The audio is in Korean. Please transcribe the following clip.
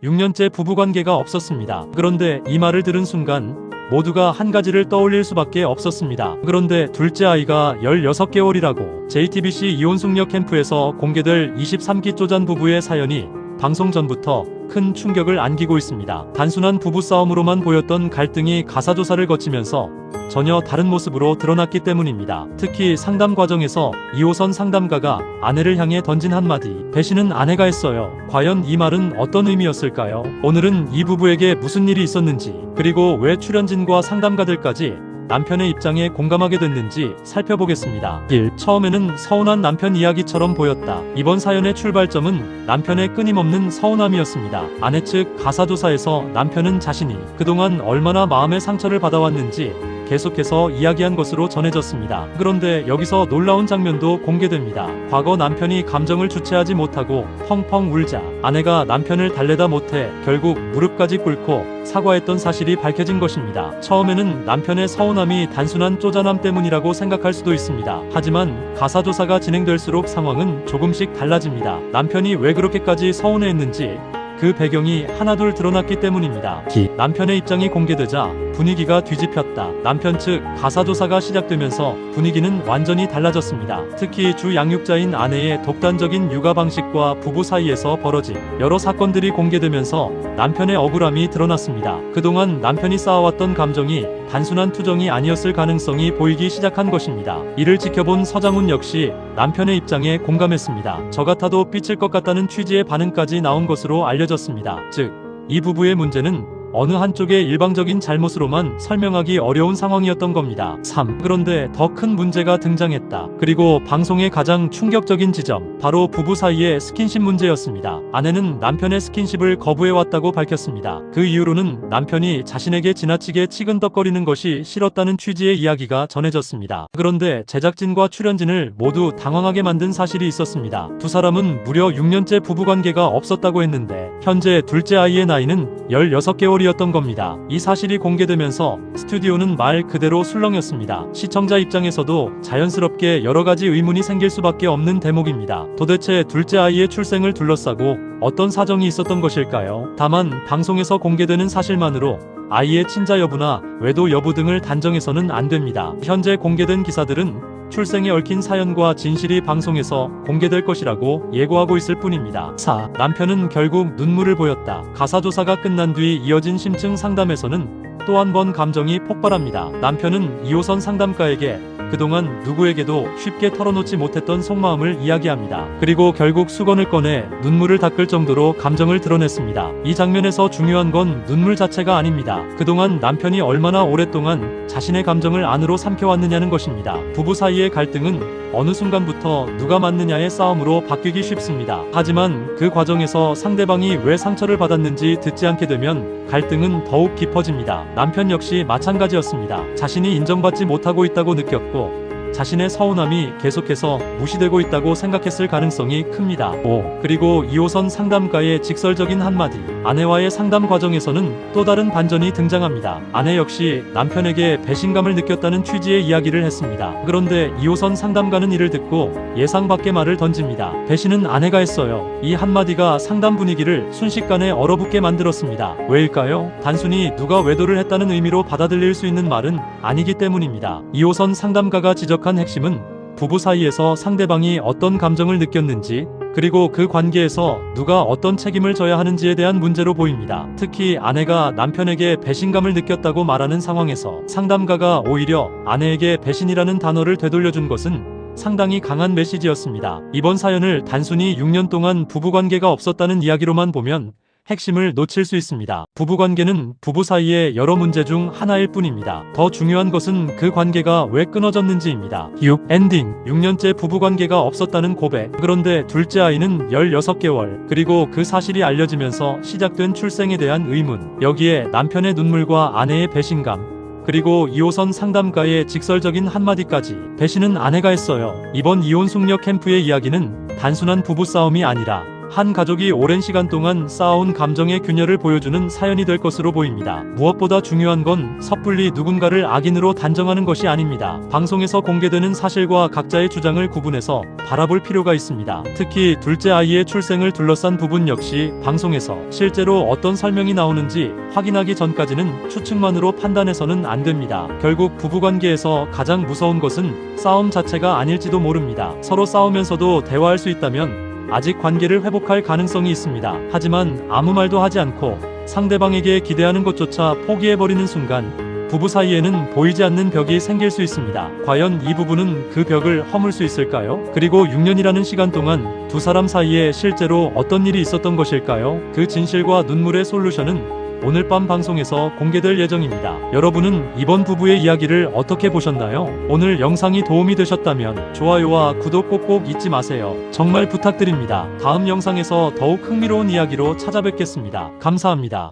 6년째 부부관계가 없었습니다. 그런데 이 말을 들은 순간 모두가 한 가지를 떠올릴 수밖에 없었습니다. 그런데 둘째 아이가 16개월이라고. JTBC 이혼숙녀 캠프에서 공개될 23기 쪼잔 부부의 사연이 방송 전부터 큰 충격을 안기고 있습니다. 단순한 부부싸움으로만 보였던 갈등이 가사조사를 거치면서 전혀 다른 모습으로 드러났기 때문입니다. 특히 상담 과정에서 2호선 상담가가 아내를 향해 던진 한마디, 배신은 아내가 했어요. 과연 이 말은 어떤 의미였을까요? 오늘은 이 부부에게 무슨 일이 있었는지, 그리고 왜 출연진과 상담가들까지 남편의 입장에 공감하게 됐는지 살펴보겠습니다. 1. 처음에는 서운한 남편 이야기처럼 보였다. 이번 사연의 출발점은 남편의 끊임없는 서운함이었습니다. 아내 측 가사조사에서 남편은 자신이 그동안 얼마나 마음의 상처를 받아왔는지 계속해서 이야기한 것으로 전해졌습니다. 그런데 여기서 놀라운 장면도 공개됩니다. 과거 남편이 감정을 주체하지 못하고 펑펑 울자 아내가 남편을 달래다 못해 결국 무릎까지 꿇고 사과했던 사실이 밝혀진 것입니다. 처음에는 남편의 서운함이 단순한 쪼잔함 때문이라고 생각할 수도 있습니다. 하지만 가사조사가 진행될수록 상황은 조금씩 달라집니다. 남편이 왜 그렇게까지 서운해했는지 그 배경이 하나둘 드러났기 때문입니다. 남편의 입장이 공개되자 분위기가 뒤집혔다. 남편 측 가사조사가 시작되면서 분위기는 완전히 달라졌습니다. 특히 주 양육자인 아내의 독단적인 육아 방식과 부부 사이에서 벌어진 여러 사건들이 공개되면서 남편의 억울함이 드러났습니다. 그동안 남편이 쌓아왔던 감정이 단순한 투정이 아니었을 가능성이 보이기 시작한 것입니다. 이를 지켜본 서장훈 역시 남편의 입장에 공감했습니다. 저 같아도 삐칠 것 같다는 취지의 반응까지 나온 것으로 알려졌습니다. 즉, 이 부부의 문제는 어느 한쪽의 일방적인 잘못으로만 설명하기 어려운 상황이었던 겁니다. 3. 그런데 더 큰 문제가 등장했다. 그리고 방송의 가장 충격적인 지점, 바로 부부 사이의 스킨십 문제였습니다. 아내는 남편의 스킨십을 거부해왔다고 밝혔습니다. 그 이유로는 남편이 자신에게 지나치게 치근덕거리는 것이 싫었다는 취지의 이야기가 전해졌습니다. 그런데 제작진과 출연진을 모두 당황하게 만든 사실이 있었습니다. 두 사람은 무려 6년째 부부관계가 없었다고 했는데 현재 둘째 아이의 나이는 16개월이었던 겁니다. 이 사실이 공개되면서 스튜디오는 말 그대로 술렁였습니다. 시청자 입장에서도 자연스럽게 여러가지 의문이 생길 수밖에 없는 대목입니다. 도대체 둘째 아이의 출생을 둘러싸고 어떤 사정이 있었던 것일까요? 다만 방송에서 공개되는 사실만으로 아이의 친자 여부나 외도 여부 등을 단정해서는 안 됩니다. 현재 공개된 기사들은 출생에 얽힌 사연과 진실이 방송에서 공개될 것이라고 예고하고 있을 뿐입니다. 4. 남편은 결국 눈물을 보였다. 가사조사가 끝난 뒤 이어진 심층 상담에서는 또 한 번 감정이 폭발합니다. 남편은 2호선 상담가에게 그동안 누구에게도 쉽게 털어놓지 못했던 속마음을 이야기합니다. 그리고 결국 수건을 꺼내 눈물을 닦을 정도로 감정을 드러냈습니다. 이 장면에서 중요한 건 눈물 자체가 아닙니다. 그동안 남편이 얼마나 오랫동안 자신의 감정을 안으로 삼켜왔느냐는 것입니다. 부부 사이의 갈등은 어느 순간부터 누가 맞느냐의 싸움으로 바뀌기 쉽습니다. 하지만 그 과정에서 상대방이 왜 상처를 받았는지 듣지 않게 되면 갈등은 더욱 깊어집니다. 남편 역시 마찬가지였습니다. 자신이 인정받지 못하고 있다고 느꼈고 자신의 서운함이 계속해서 무시되고 있다고 생각했을 가능성이 큽니다. 5. 그리고 2호선 상담가의 직설적인 한마디. 아내와의 상담 과정에서는 또 다른 반전이 등장합니다. 아내 역시 남편에게 배신감을 느꼈다는 취지의 이야기를 했습니다. 그런데 2호선 상담가는 이를 듣고 예상 밖의 말을 던집니다. 배신은 아내가 했어요. 이 한마디가 상담 분위기를 순식간에 얼어붙게 만들었습니다. 왜일까요? 단순히 누가 외도를 했다는 의미로 받아들일 수 있는 말은 아니기 때문입니다. 2호선 상담가가 지적한 핵심은 부부 사이에서 상대방이 어떤 감정을 느꼈는지, 그리고 그 관계에서 누가 어떤 책임을 져야 하는지에 대한 문제로 보입니다. 특히 아내가 남편에게 배신감을 느꼈다고 말하는 상황에서 상담가가 오히려 아내에게 배신이라는 단어를 되돌려준 것은 상당히 강한 메시지였습니다. 이번 사연을 단순히 6년 동안 부부관계가 없었다는 이야기로만 보면 핵심을 놓칠 수 있습니다. 부부관계는 부부 사이의 여러 문제 중 하나일 뿐입니다. 더 중요한 것은 그 관계가 왜 끊어졌는지입니다. 6. 엔딩. 6년째 부부관계가 없었다는 고백. 그런데 둘째 아이는 16개월. 그리고 그 사실이 알려지면서 시작된 출생에 대한 의문. 여기에 남편의 눈물과 아내의 배신감, 그리고 2호선 상담가의 직설적인 한마디까지. 배신은 아내가 했어요. 이번 이혼숙녀 캠프의 이야기는 단순한 부부싸움이 아니라 한 가족이 오랜 시간 동안 쌓아온 감정의 균열을 보여주는 사연이 될 것으로 보입니다. 무엇보다 중요한 건 섣불리 누군가를 악인으로 단정하는 것이 아닙니다. 방송에서 공개되는 사실과 각자의 주장을 구분해서 바라볼 필요가 있습니다. 특히 둘째 아이의 출생을 둘러싼 부분 역시 방송에서 실제로 어떤 설명이 나오는지 확인하기 전까지는 추측만으로 판단해서는 안 됩니다. 결국 부부관계에서 가장 무서운 것은 싸움 자체가 아닐지도 모릅니다. 서로 싸우면서도 대화할 수 있다면 아직 관계를 회복할 가능성이 있습니다. 하지만 아무 말도 하지 않고 상대방에게 기대하는 것조차 포기해버리는 순간 부부 사이에는 보이지 않는 벽이 생길 수 있습니다. 과연 이 부부는 그 벽을 허물 수 있을까요? 그리고 6년이라는 시간 동안 두 사람 사이에 실제로 어떤 일이 있었던 것일까요? 그 진실과 눈물의 솔루션은 오늘 밤 방송에서 공개될 예정입니다. 여러분은 이번 부부의 이야기를 어떻게 보셨나요? 오늘 영상이 도움이 되셨다면 좋아요와 구독 꼭꼭 잊지 마세요. 정말 부탁드립니다. 다음 영상에서 더욱 흥미로운 이야기로 찾아뵙겠습니다. 감사합니다.